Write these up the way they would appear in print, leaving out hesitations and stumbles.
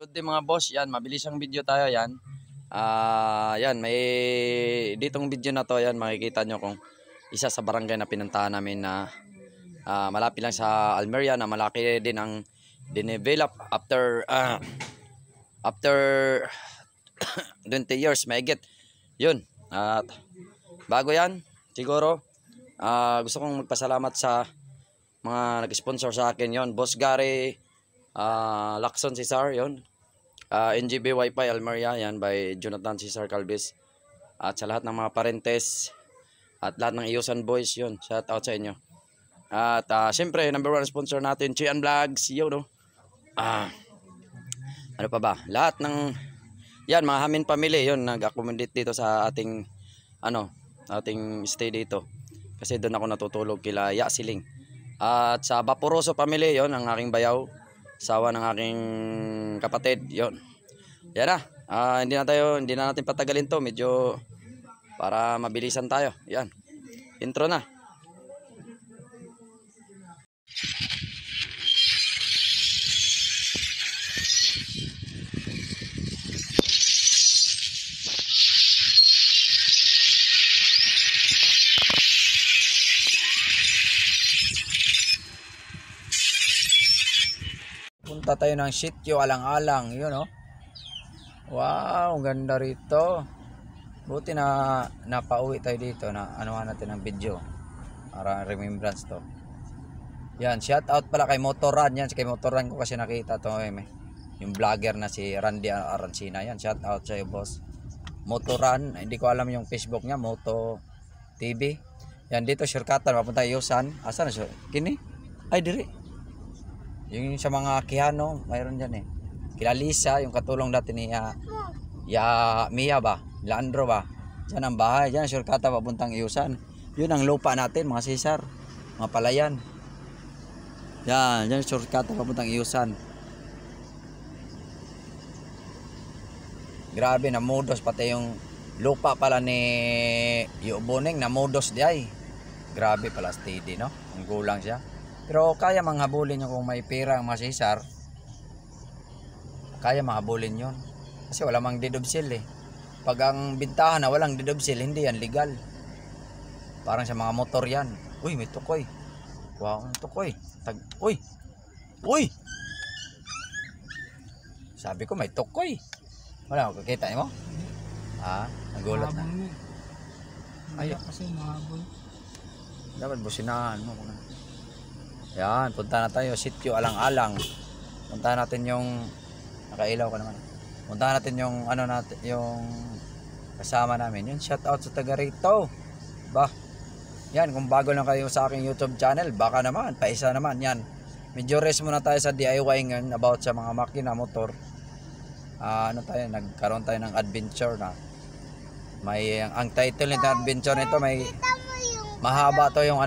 Good day mga boss, yan, mabilis ang video tayo yan. Yan, may ditong video na to, yan, makikita nyo kung isa sa barangay na pinuntahan namin na malapit lang sa Almeria na malaki din ang dinevelop after 20 years mahigit. Yun, at bago yan, siguro, gusto kong magpasalamat sa mga nag-sponsor sa akin yon, Boss Gary, Lacson Cesar, yon, NGB Wi-Fi Almeria, yan, by Jonathan Cesar Calvis, at sa lahat ng mga parentes at lahat ng Iusan Boys, yun, shout out sa inyo. At siyempre, number 1 sponsor natin, Chian Vlogs, yun, no? Ano pa ba? Lahat ng yan, mga Hamin family, yun, nag-accommodate dito sa ating ating stay dito. Kasi doon ako natutulog kila Yasiling. At sa Vaporoso family, yon, ang aking bayaw, sawa ng aking kapatid, yon. Yan na. Hindi na natin patagalin to, medyo para mabilisan tayo. Yan. Intro na. Punta tayo ng sitio Alang-Alang, yun, oh. Wow, ganda rito. Buti na napauwi tayo dito na anuhan natin ng video para remembrance to. Yan, shout out pala kay Motoran, yan, kay Motoran ko kasi nakita to, yung vlogger na si Randy Arancina, yan, shout out sa iyo, boss. Motoran, hindi ko alam yung Facebook niya, Moto TV. Yan, dito shortcutan papunta Iusan. Asa na siya? Kini? Ay, diri. Yung sa mga Kihano, mayroon dyan, Kila Lisa, yung katulong dati ni Mia ba? Leandro ba? Diyan ang bahay, diyan shortcut papuntang Iusan. Yun ang lupa natin, mga Cesar, mga palayan. Yan, diyan shortcut papuntang Iusan. Grabe, namudos pati yung lupa pala ni Yuboning, namudos di ay. Grabe pala, steady, no? Ang gulang siya. Pero kaya manghabulin nyo kung may pera ang mga Cesar. Kaya manghabulin yun. Kasi wala mang didobsil, Pag ang bintahan na walang didobsil, hindi yan legal. Parang sa mga motor yan. Uy, may tukoy. Wow, may tukoy. Uy! Uy! Sabi ko may tukoy. Wala ko kakita mo? Nagulat na. Ayaw. Kasi mahabol. Dapat businahan mo. Yan, punta na tayo. Sitio Alang-Alang. Punta natin yung nakailaw ka naman. Punta natin yung yung kasama namin. Yun, shout out sa taga rito. Yan, kung bago lang kayo sa aking YouTube channel, baka naman, paisa naman. Yan. Medyo rest muna tayo sa DIY ngayon about sa mga makina, motor. Nagkaroon tayo ng adventure na. May ang title nito adventure nito, may mahaba to yung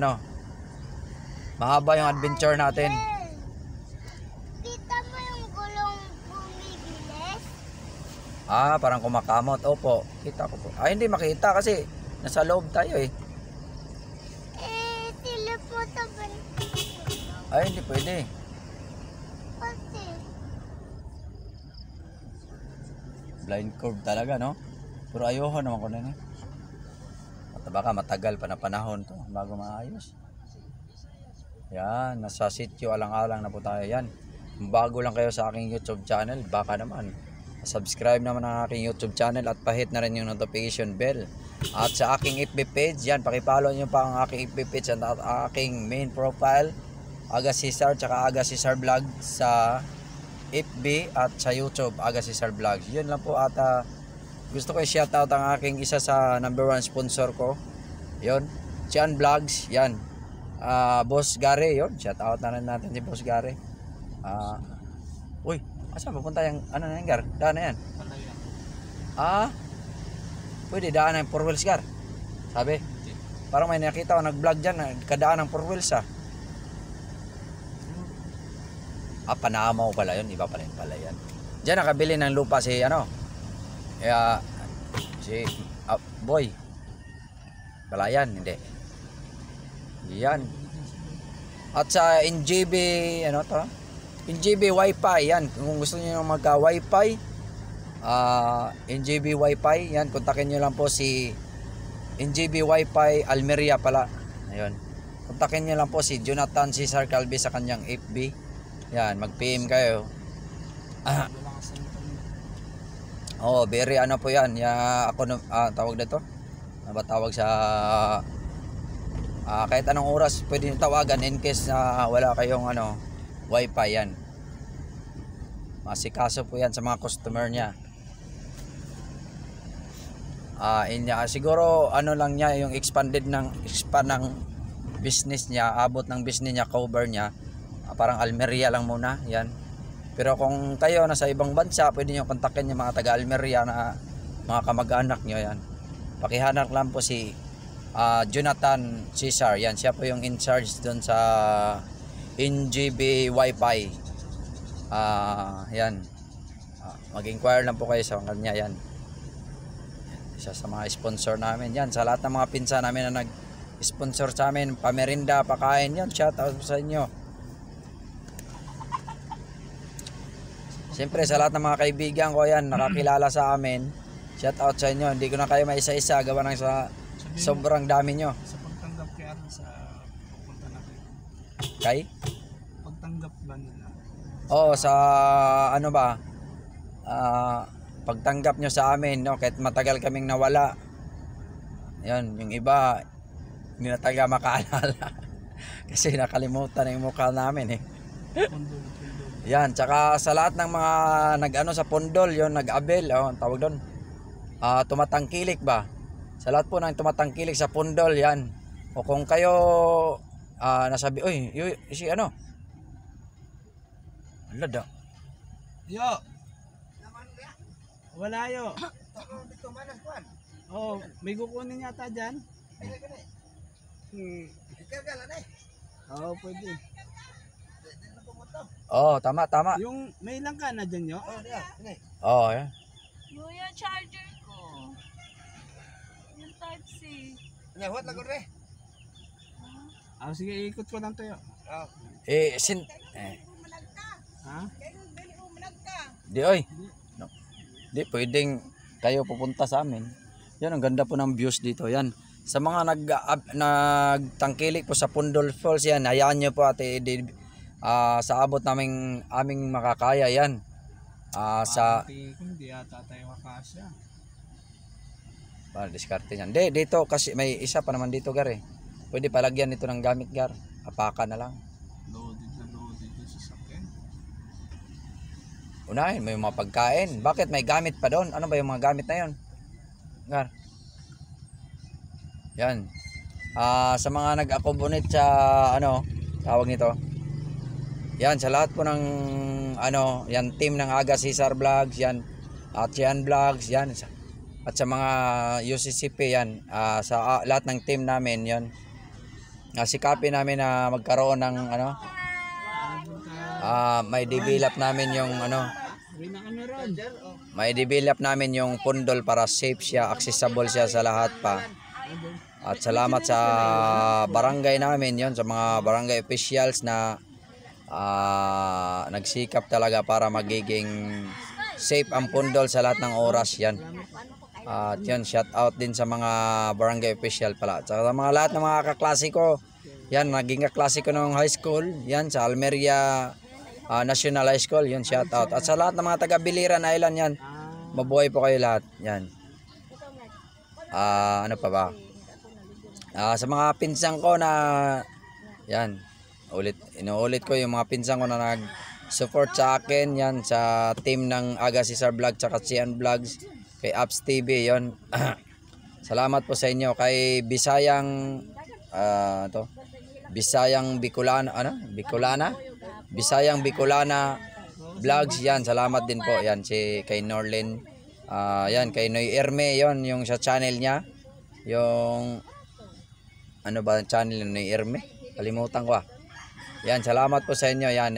mahaba yung adventure natin. Kita mo yung gulong bumibilis? Parang kumakamot. Opo, kita ko po. Hindi makita kasi nasa loob tayo, Telepoto ba? Hindi pwede. Kasi Blind curve talaga, no? Pero ayoko naman ko na, At baka matagal pa na panahon to bago maayos. Yan, nasa sitio Alang-Alang na po tayo. Yan, kung bago lang kayo sa aking YouTube channel, baka naman subscribe naman ang aking YouTube channel at pahit na rin yung notification bell. At sa aking FB page, yan, pakipollow nyo pa ang aking FB page at aking main profile, Aga Cesar, tsaka Aga Cesar Vlog sa FB at sa YouTube, Aga Cesar Vlogs. Yun lang po. At gusto ko i-shout out ang aking isa sa number 1 sponsor ko. Yun, Chian Vlogs, yan. Boss Gary, yun, shout out na rin natin si Boss Gary. Uy, asa papunta yung na yan, Gar? Daan na yan. Pwede daan ng 4 wheels, Gar. Sabi, parang may nakita ko nag-vlog dyan, kadaan ng 4 wheels, Panamaw pala yun, iba pala yun pala yan. Diyan nakabili ng lupa si Boy Palayan, hindi. Yan. At sa NGB, NGB Wi-Fi, yan. Kung gusto niyo magka-Wi-Fi, NGB Wi-Fi, yan. Kontakin niyo lang po si NGB Wi-Fi Almeria pala. Ayun. Kontakin niyo lang po si Jonathan Cesar Calvi sa kanyang FB. Yan, mag-PM kayo. Oh, very ano po yan. Ako tawag dito. Ano ba tawag sa kahit anong oras pwede niyo tawagan in case na wala kayong Wi-Fi yan. Masikaso po yan sa mga customer niya. Siguro lang niya yung expand ng business niya, abot ng business niya, cover niya. Parang Almeria lang muna, yan. Pero kung kayo nasa ibang bansa, pwede niyo kontakin yung mga taga Almeria na mga kamag-anak niyo, yan. Pakihanap lang po si Jonathan Cesar, yan. Siya po yung in charge doon sa NGB Wi-Fi. Yan. Mag-inquire lang po kayo sa kanya, yan. Isa sa mga sponsor namin, yan. Sa lahat ng mga pinsa namin na nag-sponsor sa amin, pamerinda, pakain, yan. Shout out sa inyo. Siyempre sa lahat ng mga kaibigan ko yan, nakakilala sa amin, shout out sa inyo. Hindi ko na kayo maisa-isa, gawa ng sa sobrang dami nyo. Sa pagtanggap kay Aaron sa pupunta natin. Kay? Pagtanggap ba nila? Oo, sa pagtanggap nyo sa amin, no? Kahit matagal kaming nawala. Yan, yung iba, hindi na talaga makaalala. Kasi nakalimutan na yung mukha namin eh. Pundol. Yan, tsaka sa lahat ng mga nag-ano sa Pundol, yon nag-abel, ang tawag doon. Tumatangkilik ba? Sa lahat po ng tumatangkilik sa Pundol, yan. O kung kayo nasabi, oy, si ano? Lada. Yo. Wala yo. Oh, may kukunin yata diyan. Oo, pwede. Oh, tama. Yung may lang ka na dyan yo? Oh, yan. Yung charger ko. Yung type C. Sige, ikot ko lang to yo. Ha? Di oy. No. Di pwedeng kayo pupunta sa amin. Yan ang ganda po ng views dito. Yan. Sa mga nagtangkilik po sa Pundol Falls yan, hayaan niyo po ate sa abot aming makakaya yan. Hindi yata tayo makasya. Diskarte yan. Dito kasi may isa pa naman dito gar eh. Pwede palagyan nito ng gamit gar. Apakan na lang. Loaded yung sasakyan. Unahin, may mga pagkain. Bakit may gamit pa doon? Ano ba yung mga gamit na yon? Gar. Yan. Sa mga nag-accommodate sa tawag nito. Yan, sa lahat po ng yan team ng Aga Cesar Vlogs, yan. At yan Vlogs, yan. At sa mga UCCP yan, sa lahat ng team namin, yan. Sikapin namin na magkaroon ng may develop namin yung may develop namin yung Pundol para safe siya, accessible siya sa lahat pa. At salamat sa barangay namin yon, sa mga barangay officials na nagsikap talaga para magiging safe ang Pundol sa lahat ng oras yan. At yun, shout out din sa mga barangay official pala. Sa mga lahat ng mga kaklasiko, yan, naging kaklasiko ng high school, yan, sa Almeria National High School, yun, shout out. At sa lahat ng mga taga Biliran Island, yan, mabuhay po kayo lahat, yan. Ano pa ba? Sa mga pinsang ko na, yan, inuulit ko yung mga pinsang ko na nag-support sa akin, yan, sa team ng Aga Cesar Vlog, tsaka Cian Vlogs, kay Apps TV, yon. Salamat po sa inyo kay Bisayang Bisayang Bicolana, Bisayang Bicolana Vlogs, yan. Salamat din po, yan, si kay Norlin, yan, kay Noy Erme, yon, yung sa channel niya, yung ano ba ang channel ng Noy Erme, kalimutan ko yan. Salamat po sa inyo, yan,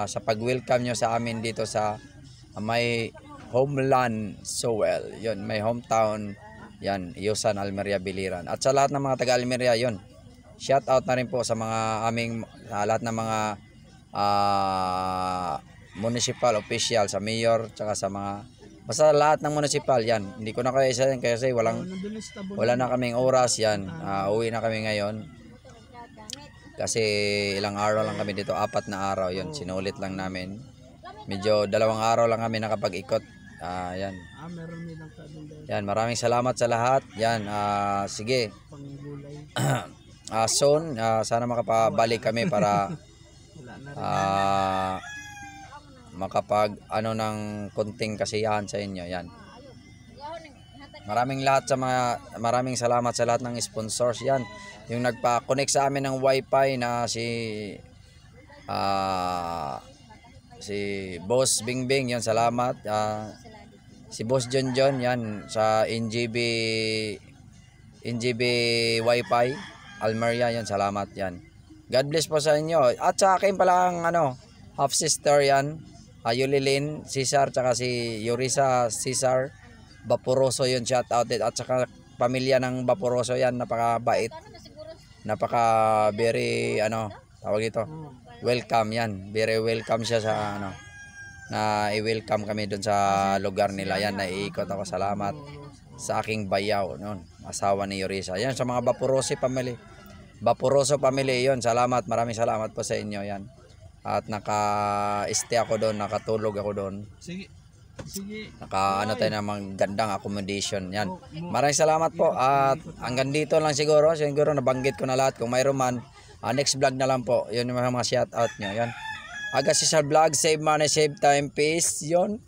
sa pag-welcome nyo sa amin dito sa may homeland Sowell, yon, may hometown, yan, Yusan, Almeria, Biliran. At sa lahat ng mga taga Almeria, yon, shout out na rin po sa mga lahat ng mga municipal official, sa mayor, tsaka sa mga basta lahat ng municipal yan. Hindi ko na kaya isa yan kasi Nandun sa tabon. wala na kaming oras yan. Uwi na kami ngayon. Kasi ilang araw lang kami dito, 4 na araw yun. Sinulit lang namin. Medyo 2 araw lang kami nakapag-ikot. Yan. Meron nilang tabon doon. Yan, maraming salamat sa lahat. Yan, sige. Panggulay. Soon, sana makapabalik kami para Wala na rin. makapag ng konting kasiyahan sa inyo. Yan. Maraming salamat sa lahat ng sponsors yan. Yung nagpa-connect sa amin ng wifi na si Boss Bingbing, yan, salamat. Si Boss John yan sa NGB wifi Almeria, yan, salamat yan. God bless po sa inyo. At sa akin pala ang half sister yan, Yulilin Cesar, tsaka si Yurisa Cesar Vaporoso, yun, shout out it. At saka pamilya ng Vaporoso yan, napakabait, napaka very tawag ito, welcome yan, very welcome siya sa na i-welcome kami doon sa lugar nila. Yan, naiikot ako, salamat sa aking bayaw noon, asawa ni Yorisa. Yan, sa mga Vaporoso family yon, salamat, maraming salamat po sa inyo yan. At naka-stay ako doon, nakatulog ako doon. Sige. Tayo ng magandang accommodation. Yan. Maraming salamat po. At hanggang dito lang siguro nabanggit ko na lahat. Kung mayroon man, next vlog na lang po. Yun yung mga shout out nyo. Yan. Aga Cesar Vlog, save money, save time, peace. Yun.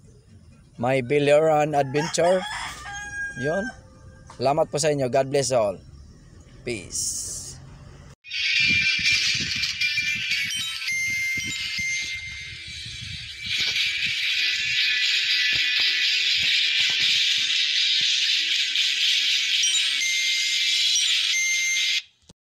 My Billion Adventure. Yun. Salamat po sa inyo. God bless all. Peace.